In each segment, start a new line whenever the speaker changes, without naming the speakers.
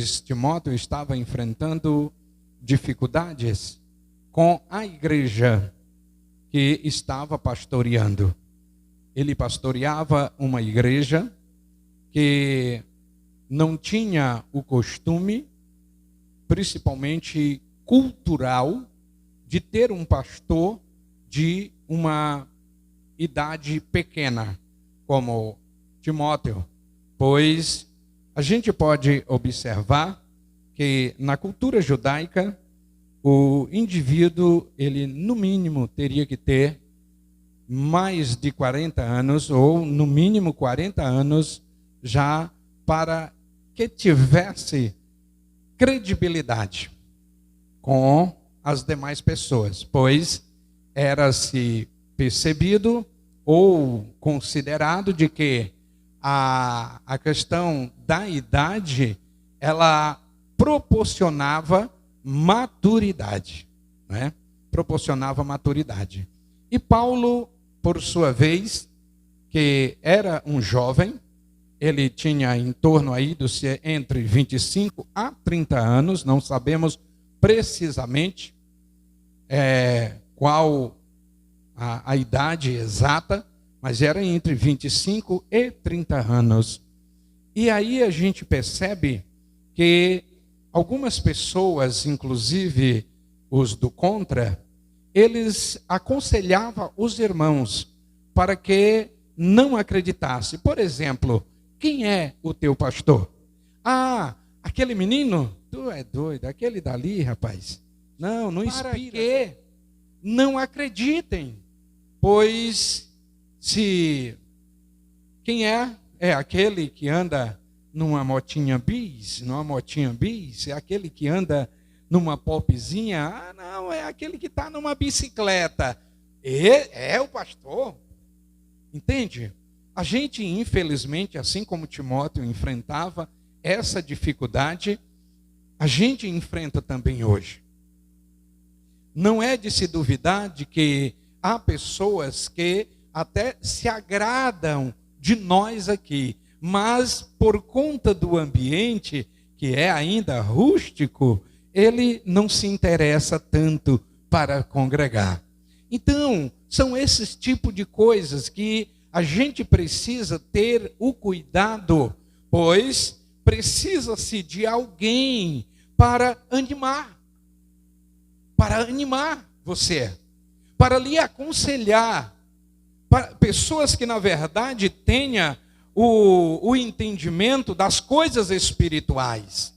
pois Timóteo estava enfrentando dificuldades com a igreja que estava pastoreando. Ele pastoreava uma igreja que não tinha o costume, principalmente cultural, de ter um pastor de uma idade pequena, como Timóteo, pois a gente pode observar que na cultura judaica o indivíduo, ele no mínimo teria que ter mais de 40 anos, ou no mínimo 40 anos, já para que tivesse credibilidade com as demais pessoas, pois era-se percebido ou considerado de que a questão da idade, ela proporcionava maturidade, né? Proporcionava maturidade. E Paulo, por sua vez, que era um jovem, ele tinha em torno aí dos entre 25 a 30 anos, não sabemos precisamente qual a idade exata, mas era entre 25 e 30 anos. E aí a gente percebe que algumas pessoas, inclusive os do contra, eles aconselhavam os irmãos para que não acreditassem. Por exemplo, quem é o teu pastor? Ah, aquele menino? Tu é doido, aquele dali, rapaz. Não inspira. Para que não acreditem, pois se quem é aquele que anda numa motinha bis, é aquele que anda numa popzinha, não, é aquele que está numa bicicleta. É o pastor. Entende? A gente, infelizmente, assim como Timóteo enfrentava essa dificuldade, a gente enfrenta também hoje. Não é de se duvidar de que há pessoas que até se agradam de nós aqui, mas por conta do ambiente, que é ainda rústico, ele não se interessa tanto para congregar. Então, são esses tipos de coisas que a gente precisa ter o cuidado, pois precisa-se de alguém para animar você, para lhe aconselhar, para pessoas que na verdade tenham o entendimento das coisas espirituais.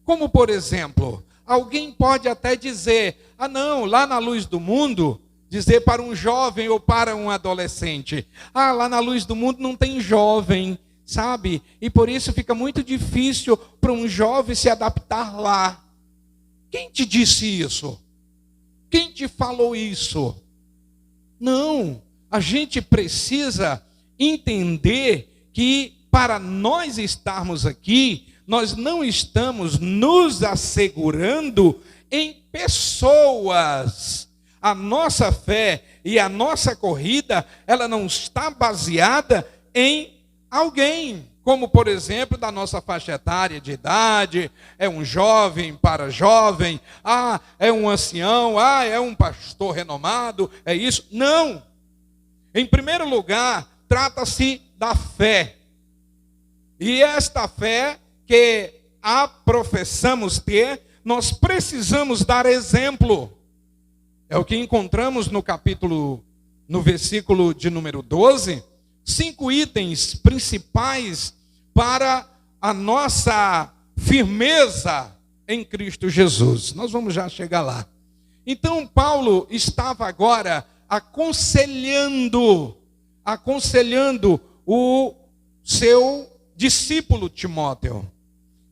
Como, por exemplo, alguém pode até dizer, não, lá na Luz do Mundo, dizer para um jovem ou para um adolescente, lá na Luz do Mundo não tem jovem, sabe? E por isso fica muito difícil para um jovem se adaptar lá. Quem te disse isso? Quem te falou isso? Não, a gente precisa entender que para nós estarmos aqui, nós não estamos nos assegurando em pessoas. A nossa fé e a nossa corrida, ela não está baseada em alguém. Como, por exemplo, da nossa faixa etária de idade, é um jovem para jovem, é um ancião, é um pastor renomado, é isso. Não! Em primeiro lugar, trata-se da fé. E esta fé que professamos ter, nós precisamos dar exemplo. É o que encontramos no versículo de número 12, 5 itens principais para a nossa firmeza em Cristo Jesus. Nós vamos já chegar lá. Então, Paulo estava agora aconselhando o seu discípulo Timóteo.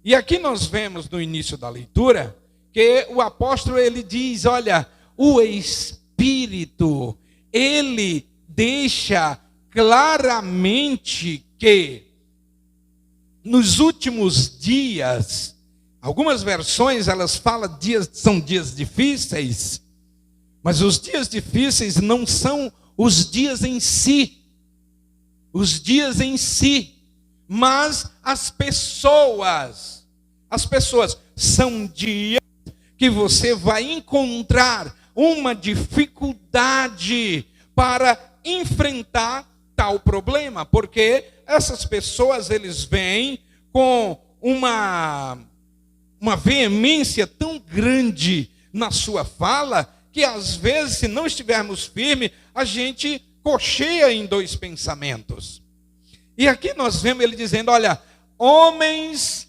E aqui nós vemos no início da leitura que o apóstolo ele diz, olha, o Espírito, ele deixa claramente que nos últimos dias, algumas versões elas falam são dias difíceis, mas os dias difíceis não são os dias em si, mas as pessoas as pessoas. São dias que você vai encontrar uma dificuldade para enfrentar tal problema, porque essas pessoas, eles vêm com uma veemência tão grande na sua fala, que às vezes, se não estivermos firmes, a gente cocheia em dois pensamentos. E aqui nós vemos ele dizendo, olha, homens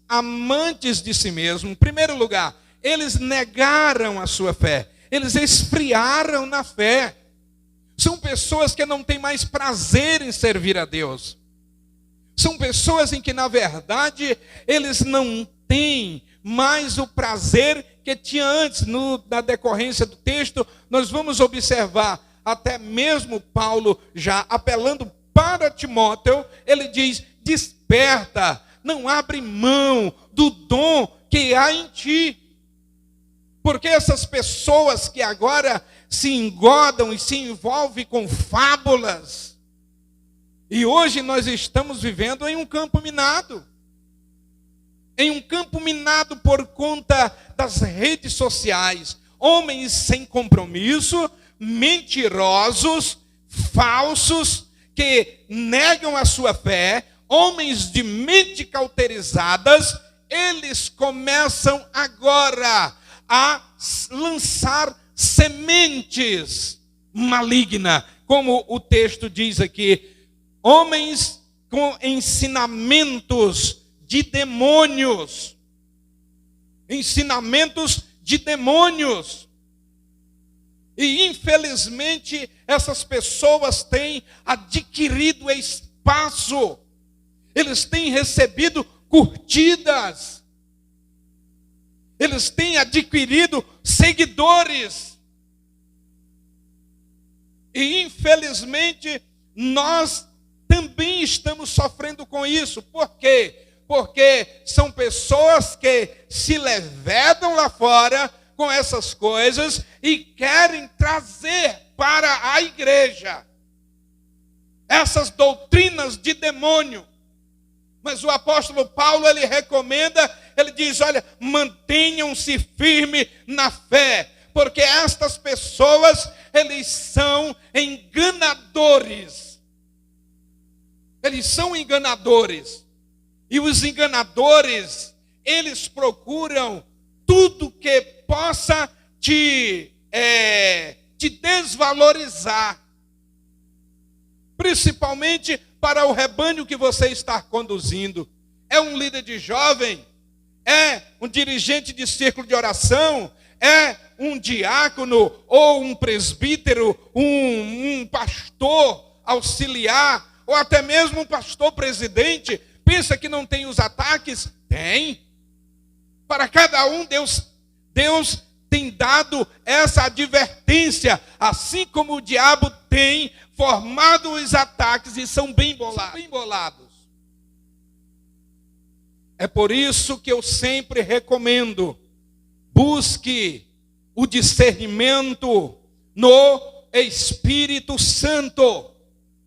amantes de si mesmo. Em primeiro lugar, eles negaram a sua fé, eles esfriaram na fé. São pessoas que não têm mais prazer em servir a Deus. São pessoas em que, na verdade, eles não têm mais o prazer que tinha antes. Na decorrência do texto, nós vamos observar, até mesmo Paulo já apelando para Timóteo, ele diz, desperta, não abre mão do dom que há em ti. Porque essas pessoas que agora se engodam e se envolvem com fábulas, e hoje nós estamos vivendo em um campo minado. Em um campo minado por conta das redes sociais. Homens sem compromisso, mentirosos, falsos, que negam a sua fé, homens de mente cauterizadas, eles começam agora a lançar sementes malignas, como o texto diz aqui, homens com ensinamentos de demônios, e infelizmente essas pessoas têm adquirido espaço, eles têm recebido curtidas, eles têm adquirido seguidores. E infelizmente nós também estamos sofrendo com isso. Por quê? Porque são pessoas que se levedam lá fora com essas coisas e querem trazer para a igreja essas doutrinas de demônio. Mas o apóstolo Paulo, ele recomenda, ele diz, olha, mantenham-se firmes na fé, porque estas pessoas, eles são enganadores. Eles são enganadores. E os enganadores, eles procuram tudo que possa te desvalorizar. Principalmente para o rebanho que você está conduzindo. É um líder de jovem, é um dirigente de círculo de oração, é um diácono ou um presbítero, um pastor auxiliar, ou até mesmo um pastor presidente. Pensa que não tem os ataques? Tem. Para cada um, Deus tem dado essa advertência, assim como o diabo tem formado os ataques e são bem bolados. É por isso que eu sempre recomendo, busque o discernimento no Espírito Santo.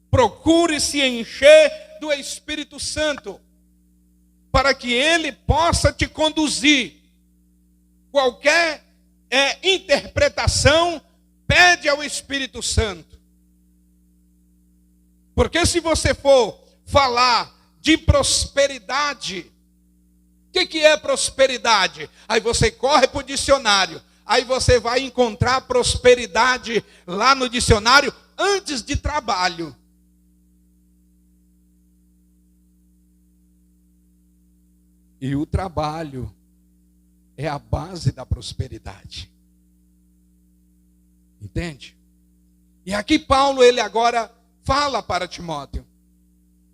Procure se encher do Espírito Santo, para que ele possa te conduzir. Qualquer interpretação, pede ao Espírito Santo. Porque se você for falar de prosperidade, o que é prosperidade? Aí você corre para o dicionário, aí você vai encontrar prosperidade lá no dicionário antes de trabalho. E o trabalho é a base da prosperidade. Entende? E aqui Paulo, ele agora fala para Timóteo.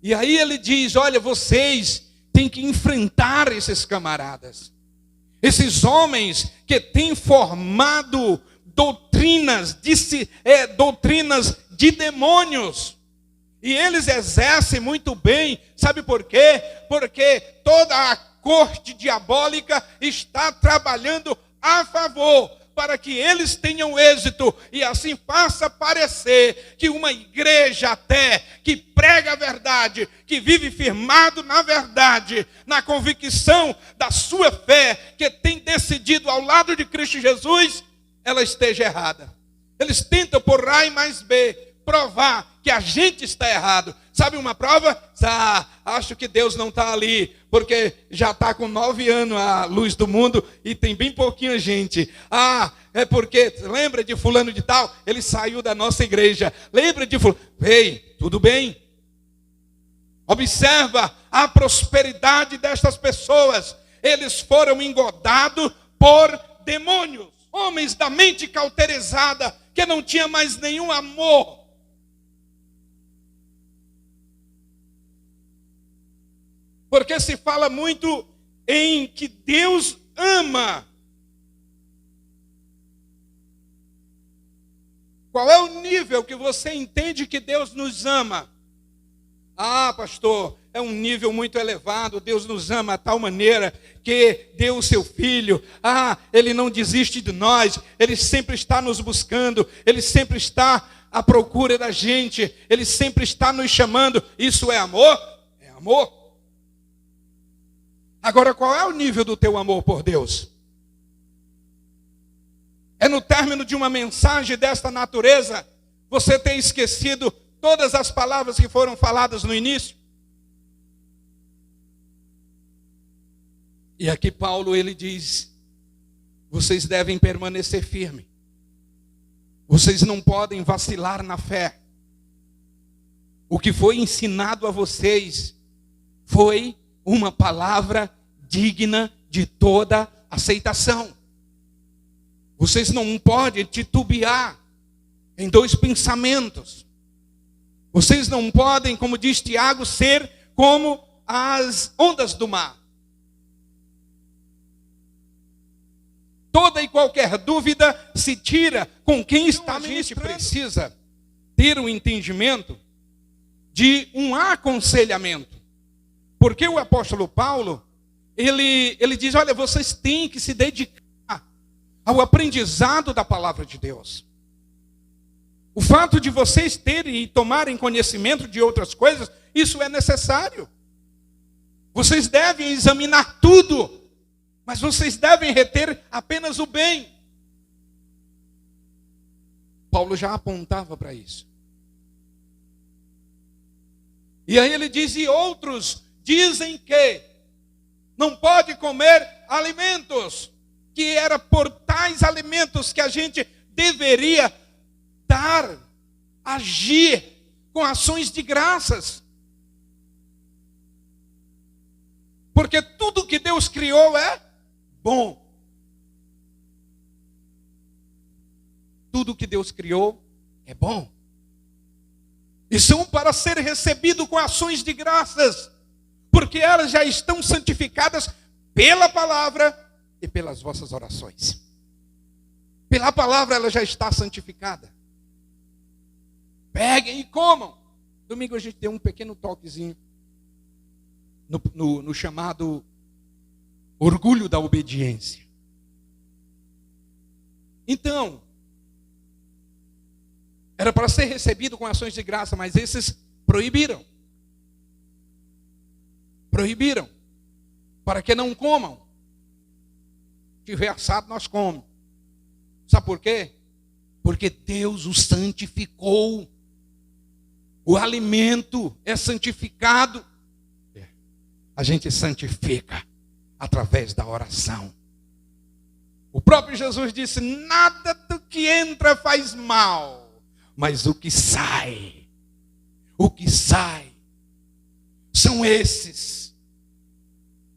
E aí ele diz, olha, vocês têm que enfrentar esses camaradas. Esses homens que têm formado doutrinas de demônios. E eles exercem muito bem. Sabe por quê? Porque toda a corte diabólica está trabalhando a favor para que eles tenham êxito e assim faça parecer que uma igreja até que prega a verdade, que vive firmado na verdade, na convicção da sua fé, que tem decidido ao lado de Cristo Jesus, ela esteja errada. Eles tentam por A e mais B provar que a gente está errado. Sabe uma prova? Acho que Deus não está ali, porque já está com 9 anos a luz do mundo e tem bem pouquinha gente. É porque, lembra de fulano de tal? Ele saiu da nossa igreja. Lembra de fulano? Ei, tudo bem? Observa a prosperidade destas pessoas. Eles foram engodados por demônios. Homens da mente cauterizada, que não tinha mais nenhum amor. Porque se fala muito em que Deus ama. Qual é o nível que você entende que Deus nos ama? Pastor, é um nível muito elevado. Deus nos ama de tal maneira que deu o seu filho. Ele não desiste de nós. Ele sempre está nos buscando. Ele sempre está à procura da gente. Ele sempre está nos chamando. Isso é amor? É amor. Agora, qual é o nível do teu amor por Deus? É no término de uma mensagem desta natureza, você ter esquecido todas as palavras que foram faladas no início? E aqui Paulo, ele diz, vocês devem permanecer firmes. Vocês não podem vacilar na fé. O que foi ensinado a vocês foi uma palavra digna de toda aceitação. Vocês não podem titubear em 2 pensamentos. Vocês não podem, como diz Tiago, ser como as ondas do mar. Toda e qualquer dúvida se tira com quem está ministrando. A gente precisa ter um entendimento de um aconselhamento. Porque o apóstolo Paulo, ele diz, olha, vocês têm que se dedicar ao aprendizado da palavra de Deus. O fato de vocês terem e tomarem conhecimento de outras coisas, isso é necessário. Vocês devem examinar tudo, mas vocês devem reter apenas o bem. Paulo já apontava para isso. E aí ele diz, e outros dizem que não pode comer alimentos, que era por tais alimentos que a gente deveria dar, agir com ações de graças. Porque tudo que Deus criou é bom. Tudo que Deus criou é bom. E são para ser recebido com ações de graças, porque elas já estão santificadas pela palavra e pelas vossas orações. Pela palavra ela já está santificada. Peguem e comam. Domingo a gente deu um pequeno toquezinho no chamado orgulho da obediência. Então, era para ser recebido com ações de graça, mas esses proibiram. Proibiram. Para que não comam. Se tiver assado, nós comemos. Sabe por quê? Porque Deus o santificou. O alimento é santificado. A gente santifica através da oração. O próprio Jesus disse, nada do que entra faz mal, mas o que sai são esses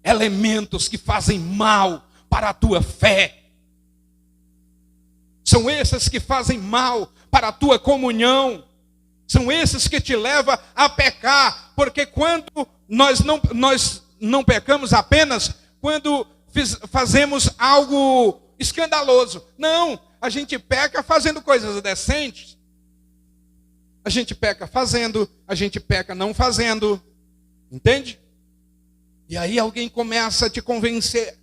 elementos que fazem mal para a tua fé. São esses que fazem mal para a tua comunhão. São esses que te levam a pecar. Porque quando nós não pecamos apenas quando fazemos algo escandaloso. Não, a gente peca fazendo coisas decentes. A gente peca fazendo, a gente peca não fazendo. Entende? E aí alguém começa a te convencer.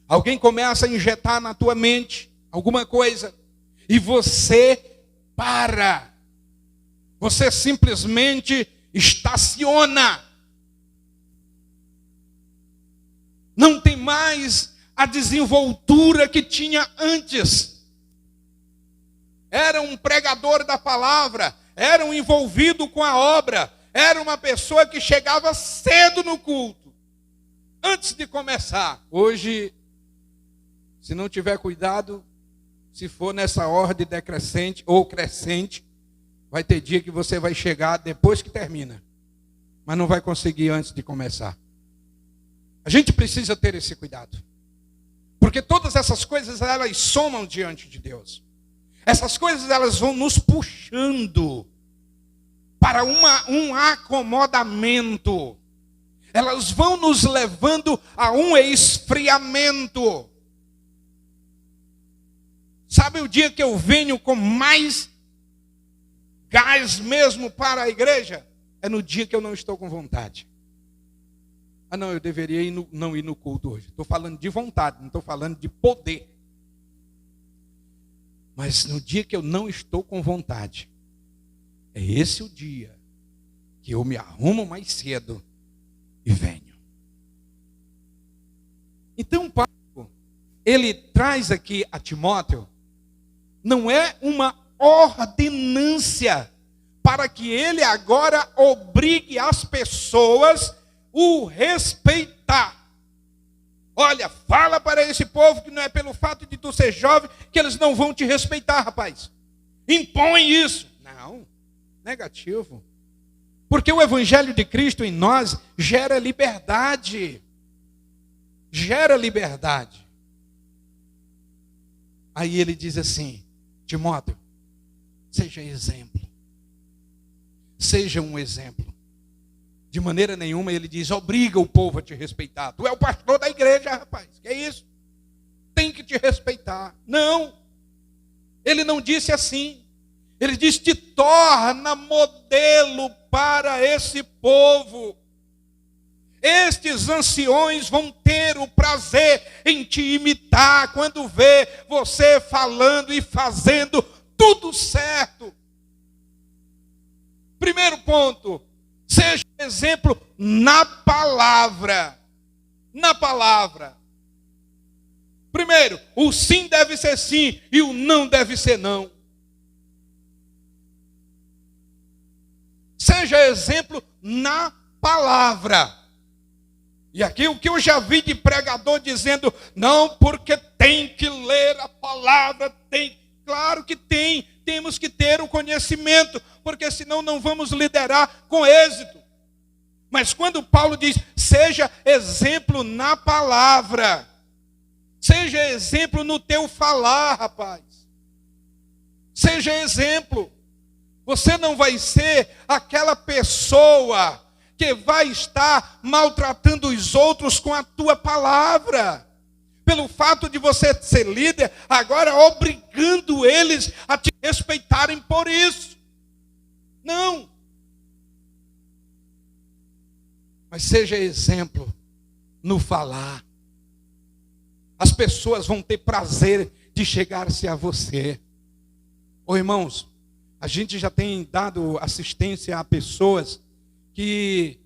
Alguém começa a injetar na tua mente alguma coisa, e você para. Você simplesmente estaciona. Não tem mais a desenvoltura que tinha antes. Era um pregador da palavra, era um envolvido com a obra, era uma pessoa que chegava cedo no culto, antes de começar. Hoje, se não tiver cuidado, se for nessa ordem decrescente ou crescente, vai ter dia que você vai chegar depois que termina, mas não vai conseguir antes de começar. A gente precisa ter esse cuidado, porque todas essas coisas, elas somam diante de Deus. Essas coisas, elas vão nos puxando para um acomodamento. Elas vão nos levando a um esfriamento. Sabe o dia que eu venho com mais gás mesmo para a igreja? É no dia que eu não estou com vontade. Ah, não, eu deveria não ir no culto hoje. Estou falando de vontade, não estou falando de poder. Mas no dia que eu não estou com vontade, é esse o dia que eu me arrumo mais cedo e venho. Então, Paulo, ele traz aqui a Timóteo, não é uma ordenância para que ele agora obrigue as pessoas o respeitar. Olha, fala para esse povo que não é pelo fato de tu ser jovem que eles não vão te respeitar, rapaz. Impõe isso. Não, negativo. Porque o evangelho de Cristo em nós gera liberdade. Gera liberdade. Aí ele diz assim: Timóteo, seja exemplo. Seja um exemplo. De maneira nenhuma ele diz, obriga o povo a te respeitar. Tu é o pastor da igreja, rapaz. Que é isso? Tem que te respeitar. Não. Ele não disse assim. Ele disse, te torna modelo para esse povo. Estes anciões vão ter o prazer em te imitar quando vê você falando e fazendo tudo certo. Primeiro ponto, seja exemplo na palavra. Na palavra. Primeiro, o sim deve ser sim e o não deve ser não. Seja exemplo na palavra. E aqui o que eu já vi de pregador dizendo, não, porque tem que ler a palavra, tem. Claro que tem, temos que ter o conhecimento, porque senão não vamos liderar com êxito. Mas quando Paulo diz, seja exemplo na palavra, seja exemplo no teu falar, rapaz. Seja exemplo. Você não vai ser aquela pessoa que vai estar maltratando os outros com a tua palavra. Pelo fato de você ser líder, agora obrigando eles a te respeitarem por isso. Não. Mas seja exemplo no falar. As pessoas vão ter prazer de chegar-se a você. Ô irmãos, a gente já tem dado assistência a pessoas que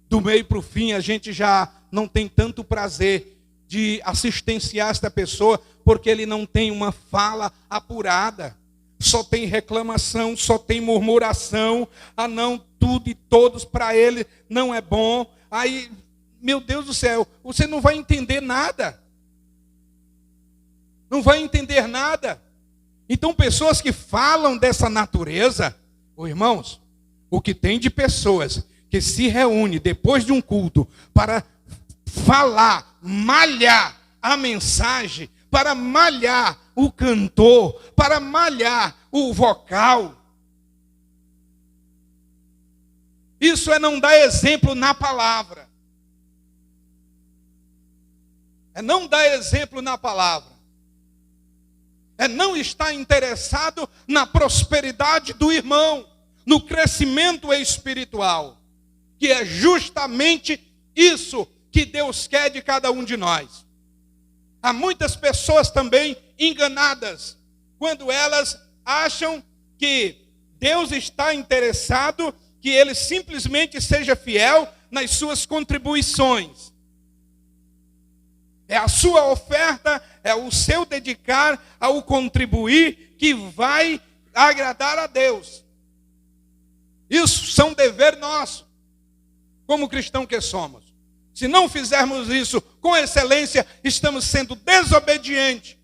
do meio para o fim a gente já não tem tanto prazer de assistenciar esta pessoa, porque ele não tem uma fala apurada. Só tem reclamação, só tem murmuração. Ah não, tudo e todos para ele não é bom. Aí, meu Deus do céu, você não vai entender nada. Não vai entender nada. Então, pessoas que falam dessa natureza, irmãos, o que tem de pessoas que se reúnem depois de um culto para falar, malhar a mensagem, para malhar o cantor, para malhar o vocal. Isso é não dar exemplo na palavra. É não dar exemplo na palavra. É não estar interessado na prosperidade do irmão, no crescimento espiritual, que é justamente isso que Deus quer de cada um de nós. Há muitas pessoas também enganadas, quando elas acham que Deus está interessado que ele simplesmente seja fiel nas suas contribuições. É a sua oferta, é o seu dedicar ao contribuir que vai agradar a Deus. Isso são dever nosso, como cristão que somos. Se não fizermos isso com excelência, estamos sendo desobedientes.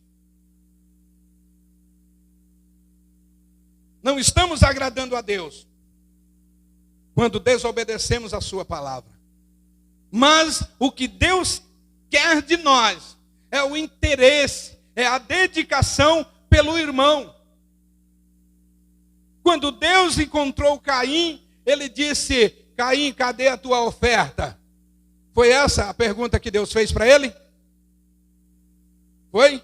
Não estamos agradando a Deus quando desobedecemos a sua palavra. Mas o que Deus quer de nós é o interesse, é a dedicação pelo irmão. Quando Deus encontrou Caim, ele disse: Caim, cadê a tua oferta? Foi essa a pergunta que Deus fez para ele? Foi?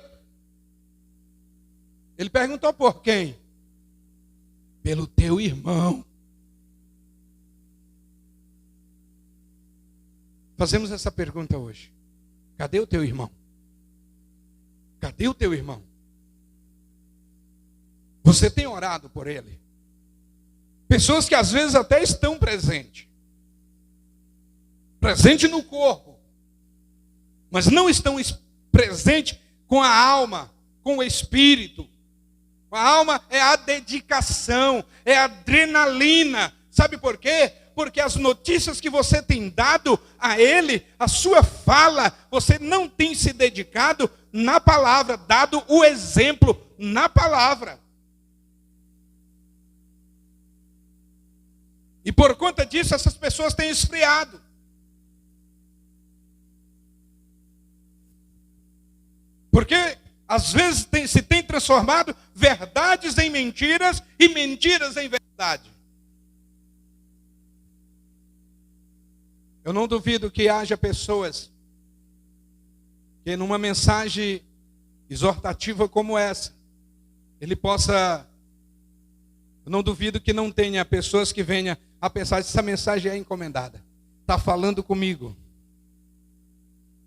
Ele perguntou por quem? Pelo teu irmão. Fazemos essa pergunta hoje. Cadê o teu irmão? Cadê o teu irmão? Você tem orado por ele? Pessoas que às vezes até estão presentes. Presente no corpo. Mas não estão presentes com a alma, com o espírito. A alma é a dedicação, é a adrenalina. Sabe por quê? Porque as notícias que você tem dado a ele, a sua fala, você não tem se dedicado na palavra, dado o exemplo na palavra. E por conta disso, essas pessoas têm esfriado. Porque às vezes se tem transformado verdades em mentiras e mentiras em verdade. Eu não duvido que haja pessoas que numa mensagem exortativa como essa, ele possa... Eu não duvido que não tenha pessoas que venham a pensar: essa mensagem é encomendada, está falando comigo.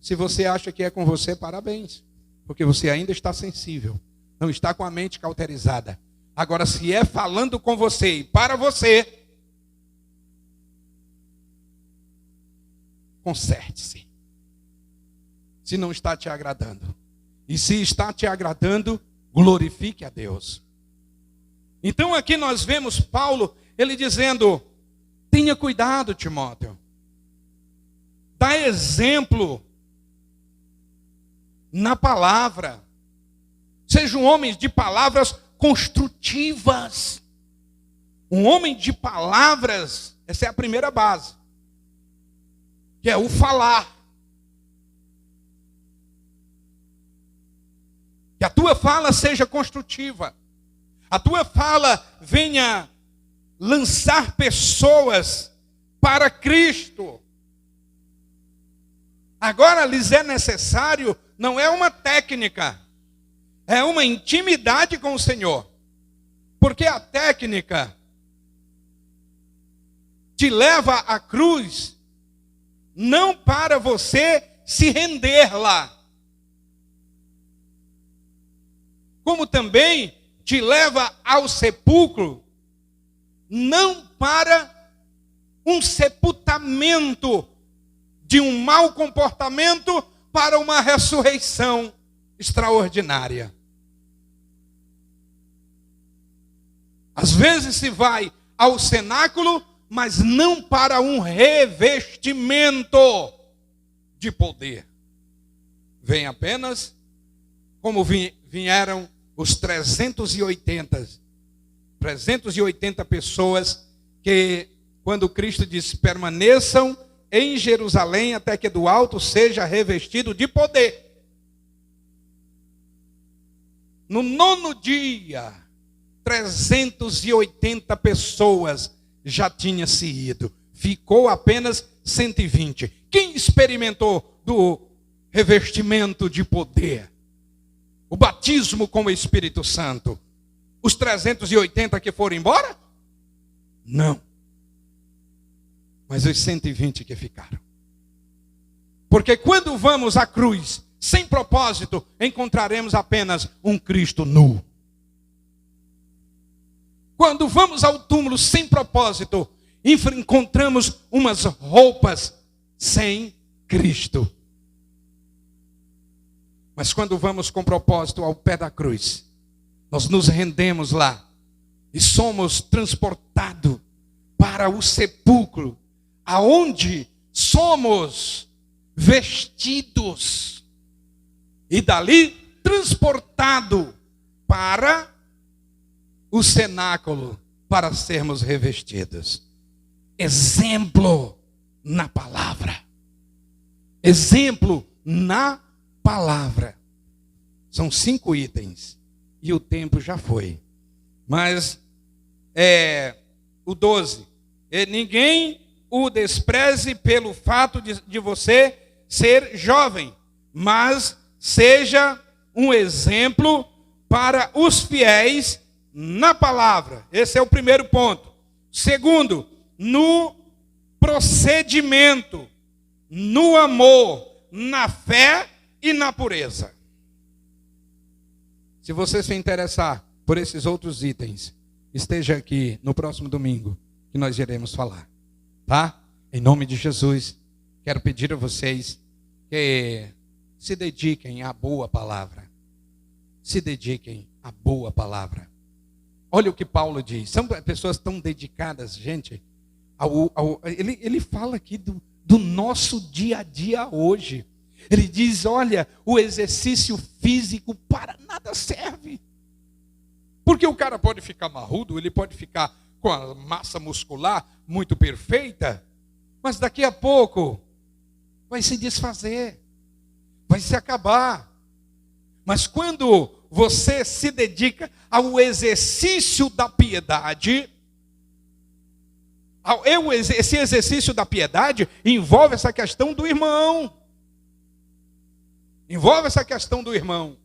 Se você acha que é com você, parabéns, porque você ainda está sensível, não está com a mente cauterizada. Agora, se é falando com você e para você, conserte-se. Se não está te agradando. E se está te agradando, glorifique a Deus. Então aqui nós vemos Paulo, ele dizendo: tenha cuidado, Timóteo. Dá exemplo na palavra. Seja um homem de palavras construtivas. Um homem de palavras, essa é a primeira base. Que é o falar. Que a tua fala seja construtiva. A tua fala venha lançar pessoas para Cristo. Agora lhes é necessário, não é uma técnica, é uma intimidade com o Senhor. Porque a técnica te leva à cruz, não para você se render lá, como também te leva ao sepulcro, não para um sepultamento de um mau comportamento, para uma ressurreição extraordinária. Às vezes se vai ao cenáculo, mas não para um revestimento de poder. Vem apenas como vieram os 380 pessoas que, quando Cristo disse: permaneçam em Jerusalém até que do alto seja revestido de poder. No 9º dia, 380 pessoas já tinham se ido. Ficou apenas 120. Quem experimentou do revestimento de poder? O batismo com o Espírito Santo? Os 380 que foram embora? Não. Mas os 120 que ficaram. Porque quando vamos à cruz, sem propósito, encontraremos apenas um Cristo nu. Quando vamos ao túmulo sem propósito, encontramos umas roupas sem Cristo. Mas quando vamos com propósito ao pé da cruz, nós nos rendemos lá e somos transportados para o sepulcro, aonde somos vestidos e dali transportado para o cenáculo para sermos revestidos. Exemplo na palavra. Exemplo na palavra. São 5 itens e o tempo já foi. Mas o 12. Ninguém o despreze pelo fato de você ser jovem, mas seja um exemplo para os fiéis na palavra. Esse é o primeiro ponto. Segundo, no procedimento, no amor, na fé e na pureza. Se você se interessar por esses outros itens, esteja aqui no próximo domingo, que nós iremos falar. Tá? Em nome de Jesus, quero pedir a vocês que se dediquem à boa palavra. Se dediquem à boa palavra. Olha o que Paulo diz. São pessoas tão dedicadas, gente. Ele fala aqui do nosso dia a dia hoje. Ele diz, olha, o exercício físico para nada serve. Porque o cara pode ficar marrudo, ele pode ficar com a massa muscular muito perfeita, mas daqui a pouco vai se desfazer, vai se acabar. Mas quando você se dedica ao exercício da piedade, esse exercício da piedade envolve essa questão do irmão. Envolve essa questão do irmão.